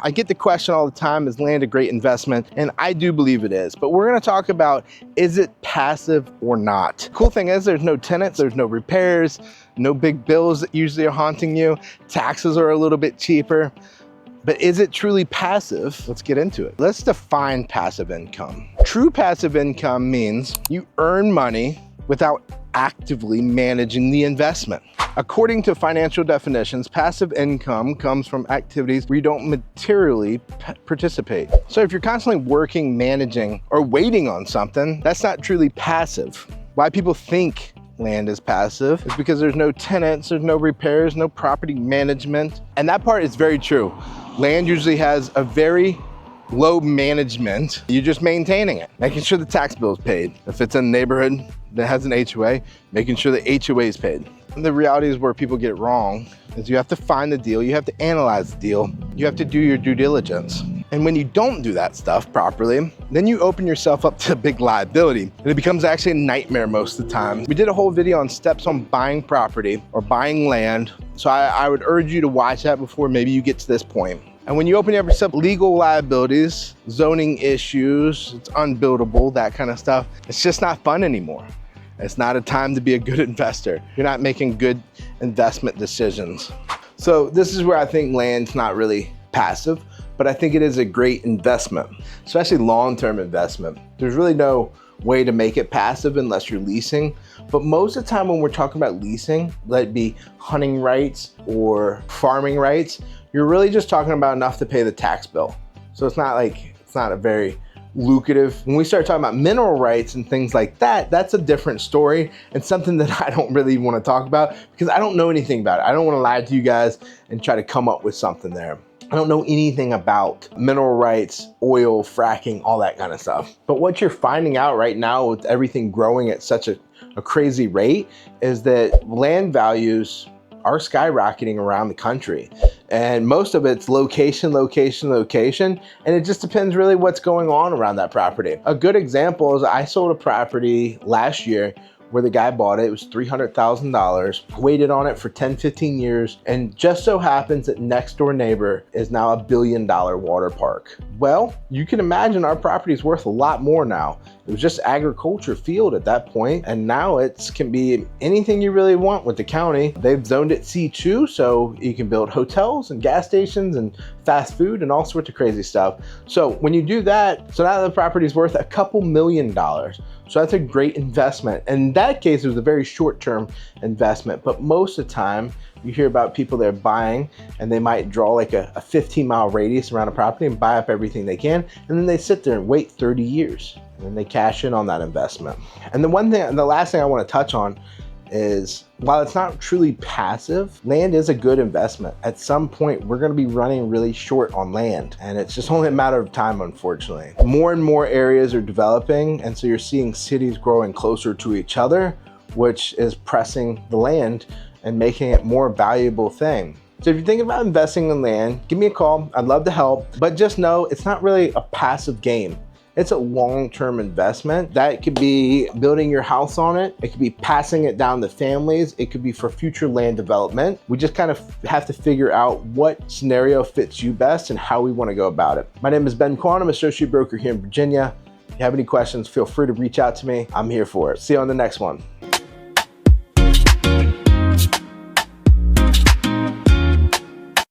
I get the question all the time, is land a great investment? And I do believe it is, but we're gonna talk about, is it passive or not? Cool thing is there's no tenants, there's no repairs, no big bills that usually are haunting you. Taxes are a little bit cheaper, but is it truly passive? Let's get into it. Let's define passive income. True passive income means you earn money without actively managing the investment. According to financial definitions, passive income comes from activities where you don't materially participate. So if you're constantly working, managing, or waiting on something, that's not truly passive. Why people think land is passive is because there's no tenants, there's no repairs, no property management. And that part is very true. Land usually has a very low management. You're just maintaining it, making sure the tax bill is paid. If it's in a neighborhood that has an HOA, making sure the HOA is paid. And the reality is where people get it wrong is you have to find the deal, you have to analyze the deal, you have to do your due diligence. And when you don't do that stuff properly, then you open yourself up to a big liability. And it becomes actually a nightmare most of the time. We did a whole video on steps on buying property or buying land. So I would urge you to watch that before maybe you get to this point. And when you open yourself legal liabilities, zoning issues, it's unbuildable, that kind of stuff, it's just not fun anymore. It's not a time to be a good investor. You're not making good investment decisions. So this is where I think land's not really passive, but I think it is a great investment, especially long-term investment. There's really no way to make it passive unless you're leasing. But most of the time when we're talking about leasing, let it be hunting rights or farming rights, you're really just talking about enough to pay the tax bill. So it's not a very lucrative. When we start talking about mineral rights and things like that, that's a different story and something that I don't really want to talk about because I don't know anything about it. I don't want to lie to you guys and try to come up with something there. I don't know anything about mineral rights, oil, fracking, all that kind of stuff. But what you're finding out right now with everything growing at such a crazy rate is that land values are skyrocketing around the country. And most of it's location, location, location. And it just depends really what's going on around that property. A good example is I sold a property last year where the guy bought it. It was $300,000, waited on it for 10, 15 years, and just so happens that next door neighbor is now $1 billion water park. Well, you can imagine our property is worth a lot more now. It was just agriculture field at that point, and now it can be anything you really want with the county. They've zoned it C2, so you can build hotels and gas stations and fast food and all sorts of crazy stuff. So when you do that, so now the property is worth a couple $1 million. So that's a great investment. And in that case, it was a very short-term investment, but most of the time you hear about people that are buying and they might draw like a 15-mile radius around a property and buy up everything they can. And then they sit there and wait 30 years and then they cash in on that investment. And the last thing I want to touch on is while it's not truly passive, land is a good investment. At some point, we're gonna be running really short on land, and it's just only a matter of time, unfortunately. More and more areas are developing, and so you're seeing cities growing closer to each other, which is pressing the land and making it more valuable thing. So if you're thinking about investing in land, give me a call. I'd love to help, but just know it's not really a passive game. It's a long-term investment. That could be building your house on it. It could be passing it down to families. It could be for future land development. We just kind of have to figure out what scenario fits you best and how we want to go about it. My name is Ben Quann. I'm an associate broker here in Virginia. If you have any questions, feel free to reach out to me. I'm here for it. See you on the next one.